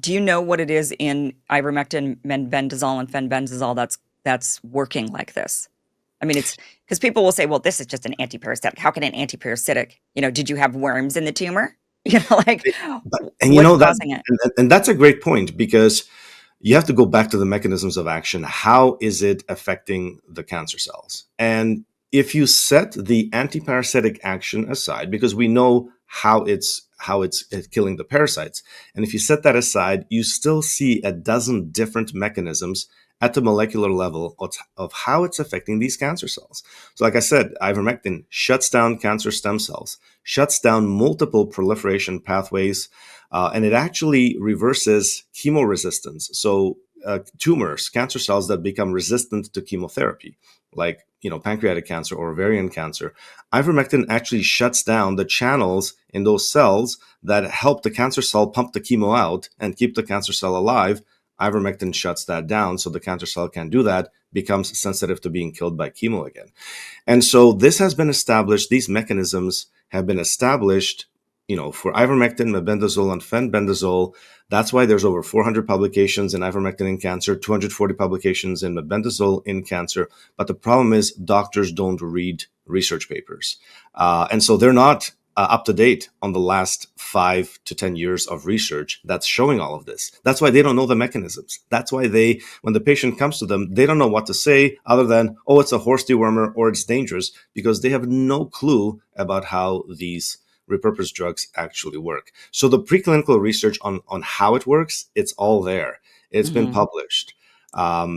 Do you know what it is in ivermectin, mebendazole, and fenbendazole that's working like this? I mean, it's because people will say, "Well, this is just an antiparasitic. How can an antiparasitic? Did you have worms in the tumor? Like And what's causing it?" and that's a great point because you have to go back to the mechanisms of action. How is it affecting the cancer cells? And if you set the antiparasitic action aside, because we know how it's killing the parasites, and if you set that aside, you still see a dozen different mechanisms at the molecular level of how it's affecting these cancer cells. So, like I said, ivermectin shuts down cancer stem cells, shuts down multiple proliferation pathways, and it actually reverses chemoresistance. So tumors, cancer cells that become resistant to chemotherapy, like pancreatic cancer or ovarian cancer, ivermectin actually shuts down the channels in those cells that help the cancer cell pump the chemo out and keep the cancer cell alive. Ivermectin shuts that down, so the cancer cell can do that, becomes sensitive to being killed by chemo again. And so this has been established. These mechanisms have been established, for ivermectin, mebendazole, and fenbendazole. That's why there's over 400 publications in ivermectin in cancer, 240 publications in mebendazole in cancer. But the problem is doctors don't read research papers. And so they're not up to date on the last 5 to 10 years of research that's showing all of this. That's why they don't know the mechanisms. That's why when the patient comes to them, they don't know what to say other than, oh, it's a horse dewormer or it's dangerous, because they have no clue about how these repurposed drugs actually work. So the preclinical research on how it works, it's all there. It's been Mhm. published. Are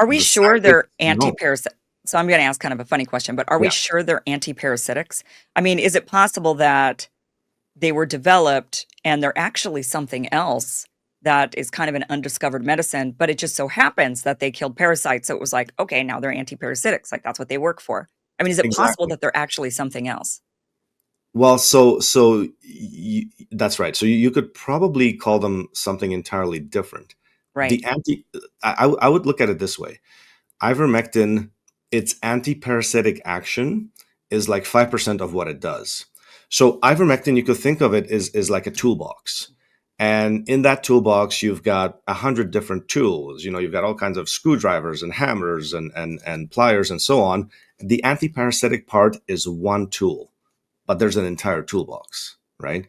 we The sure scientists they're know. antiparasitic? So I'm going to ask kind of a funny question, but are we Yeah, sure they're antiparasitics? I mean, is it possible that they were developed and they're actually something else that is kind of an undiscovered medicine, but it just so happens that they killed parasites. So it was like, okay, now they're antiparasitics. Like that's what they work for. I mean, is it possible exactly. that they're actually something else? Well, that's right. So you could probably call them something entirely different. The Right. anti, I would look at it this way: ivermectin, its anti-parasitic action is like 5% of what it does. So ivermectin, you could think of it as like a toolbox. And in that toolbox, you've got 100 different tools. You've got all kinds of screwdrivers and hammers and pliers and so on. The anti-parasitic part is one tool, but there's an entire toolbox, right?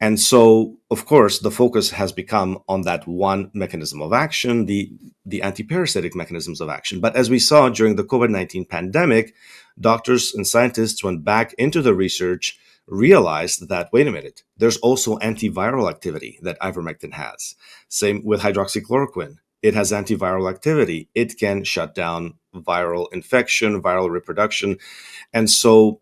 And so, of course, the focus has become on that one mechanism of action, the antiparasitic mechanisms of action. But as we saw during the COVID-19 pandemic, doctors and scientists went back into the research, realized that, wait a minute, there's also antiviral activity that ivermectin has. Same with hydroxychloroquine. It has antiviral activity. It can shut down viral infection, viral reproduction. And so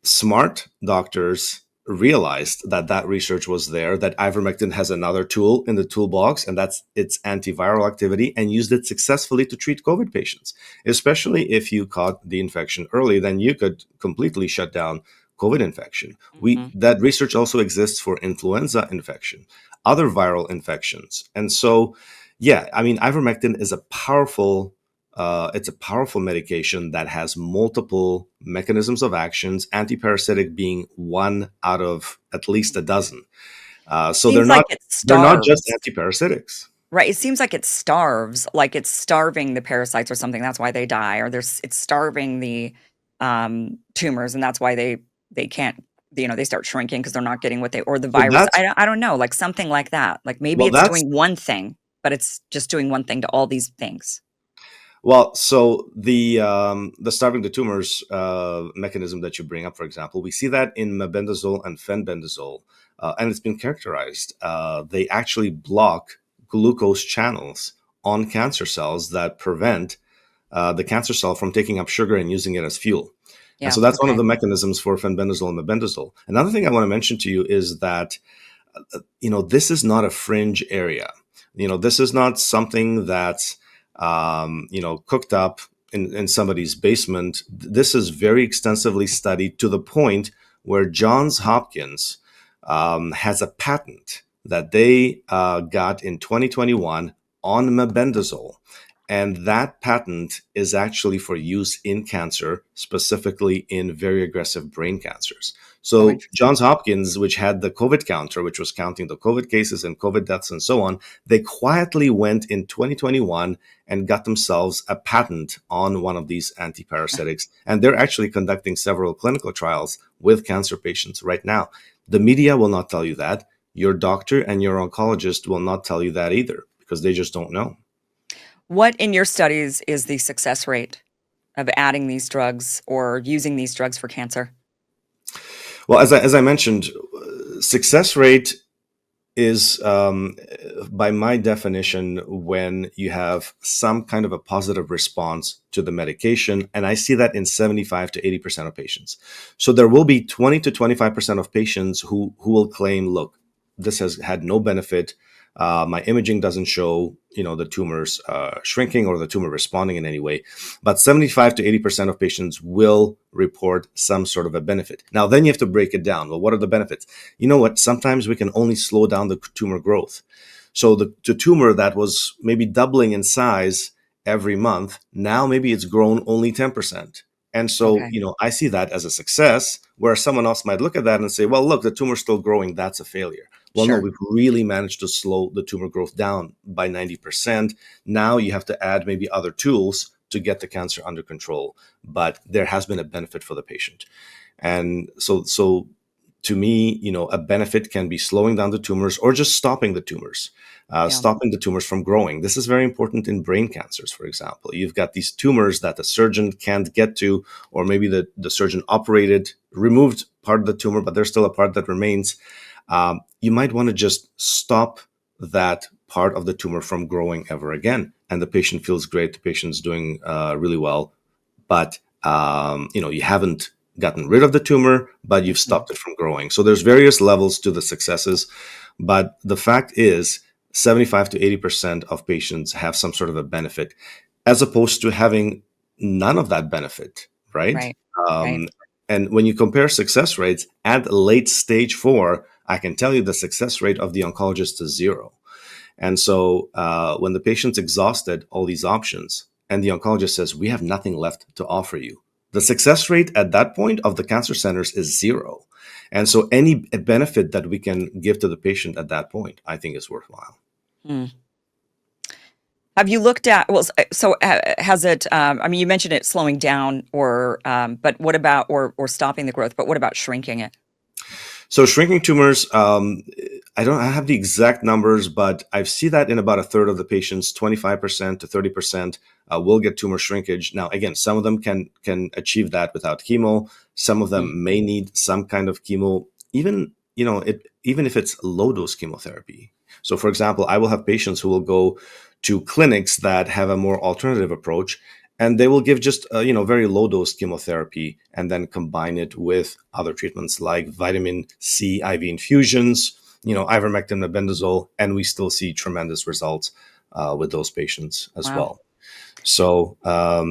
smart doctors realized that research was there, that ivermectin has another tool in the toolbox, and that's its antiviral activity, and used it successfully to treat COVID patients. Especially if you caught the infection early, then you could completely shut down COVID infection. Mhm. That research also exists for influenza infection, other viral infections. And so, yeah, I mean, ivermectin is it's a powerful medication that has multiple mechanisms of actions, antiparasitic being one out of at least a dozen. So they're Seems like not it they're not just starves. antiparasitics. Right, it seems like it starves, like it's starving the parasites or something, that's why they die, or it's starving the, tumors, and that's why they can't they start shrinking because 'cause they're not getting what they or the Well, virus. that's I don't know, like something like that. Like maybe well, it's that's doing one thing, but it's just doing one thing to all these things. well. So the starving the tumors mechanism that you bring up, for example, we see that in mebendazole and fenbendazole, and it's been characterized. They actually block glucose channels on cancer cells that prevent the cancer cell from taking up sugar and using it as fuel. And Yeah, so that's one of okay. the mechanisms for fenbendazole and mebendazole. Another thing I want to mention to you is that this is not a fringe area. This is not something that's cooked up in somebody's basement. This is very extensively studied to the point where Johns Hopkins has a patent that they got in 2021 on mebendazole. And that patent is actually for use in cancer, specifically in very aggressive brain cancers. Oh, So, interesting. Johns Hopkins, which had the COVID counter, which was counting the COVID cases and COVID deaths and so on, they quietly went in 2021 and got themselves a patent on one of these antiparasitics. And they're actually conducting several clinical trials with cancer patients right now. The media will not tell you that. Your doctor and your oncologist will not tell you that either because they just don't know. What in your studies is the success rate of adding these drugs or using these drugs for cancer? Well, as I mentioned, success rate is, by my definition, when you have some kind of a positive response to the medication. And I see that in 75 to 80% of patients. So there will be 20 to 25% of patients who will claim, look, this has had no benefit. My imaging doesn't show, the tumors shrinking or the tumor responding in any way. But 75 to 80% of patients will report some sort of a benefit. Now, then you have to break it down. Well, what are the benefits? You know what? Sometimes we can only slow down the tumor growth. So the tumor that was maybe doubling in size every month, now maybe it's grown only 10%. And so, Okay. I see that as a success, where someone else might look at that and say, well, look, the tumor's still growing. That's a failure. Well, no, Sure. we've really managed to slow the tumor growth down by 90%. Now you have to add maybe other tools to get the cancer under control, but there has been a benefit for the patient. And so to me, a benefit can be slowing down the tumors or just stopping the tumors, Yeah. stopping the tumors from growing. This is very important in brain cancers, for example. You've got these tumors that the surgeon can't get to, or maybe the surgeon removed part of the tumor, but there's still a part that remains. You might want to just stop that part of the tumor from growing ever again. And the patient feels great. The patient's doing really well. But, you haven't gotten rid of the tumor, but you've Mhm. stopped it from growing. So there's various levels to the successes. But the fact is, 75 to 80% of patients have some sort of a benefit, as opposed to having none of that benefit, right? Right. Right. Um, and when you compare success rates at late stage 4, I can tell you the success rate of the oncologist is zero. And so when the patient's exhausted all these options and the oncologist says, we have nothing left to offer you, the success rate at that point of the cancer centers is zero. And so any benefit that we can give to the patient at that point, I think is worthwhile. Hmm. Have you looked at, well, has it, I mean, you mentioned it slowing down but what about, or stopping the growth, but what about shrinking it? So shrinking tumors, I have the exact numbers, but I see that in about a third of the patients, 25% to 30% will get tumor shrinkage. Now, again, some of them can achieve that without chemo. Some of Mm. them may need some kind of chemo, even if it's low dose chemotherapy. So, for example, I will have patients who will go to clinics that have a more alternative approach, and they will give just very low dose chemotherapy and then combine it with other treatments like vitamin C IV infusions, ivermectin, mebendazole, and we still see tremendous results with those patients as Wow. well. So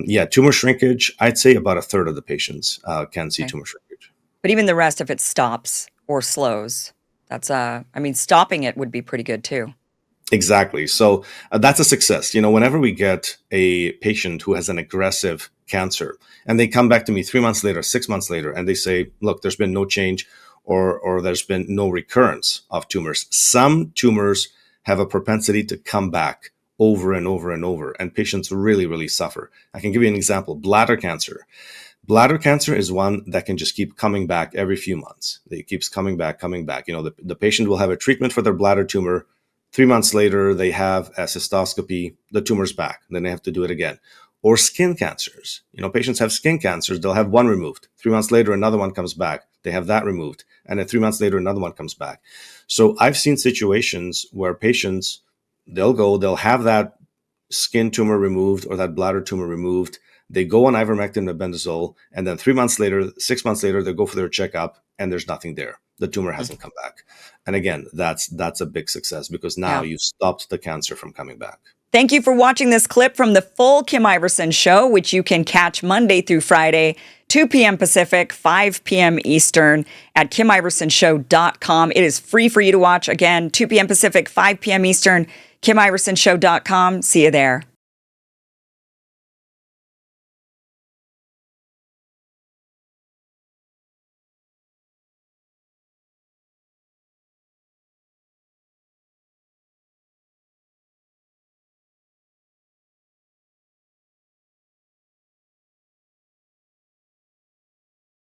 yeah, tumor shrinkage, I'd say about a third of the patients can see Okay. tumor shrinkage. But even the rest, if it stops or slows, I mean, stopping it would be pretty good too. Exactly. So that's a success. Whenever we get a patient who has an aggressive cancer and they come back to me 3 months later, 6 months later, and they say, look, there's been no change or there's been no recurrence of tumors. Some tumors have a propensity to come back over and over and over, and patients really, really suffer. I can give you an example. Bladder cancer. Bladder cancer is one that can just keep coming back every few months. It keeps coming back, coming back. The patient will have a treatment for their bladder tumor. 3 months later, they have a cystoscopy, the tumor's back, and then they have to do it again. Or skin cancers. Patients have skin cancers, they'll have one removed. 3 months later, another one comes back. They have that removed. And then 3 months later, another one comes back. So I've seen situations where patients, they'll have that skin tumor removed or that bladder tumor removed. They go on ivermectin and mebendazole, and then 3 months later, 6 months later, they go for their checkup, and there's nothing there. The tumor Mm. hasn't come back. And again, that's a big success because now Yeah. you've stopped the cancer from coming back. Thank you for watching this clip from the full Kim Iverson Show, which you can catch Monday through Friday, 2 p.m. Pacific, 5 p.m. Eastern at KimIversonShow.com. It is free for you to watch. Again, 2 p.m. Pacific, 5 p.m. Eastern, KimIversonShow.com. See you there.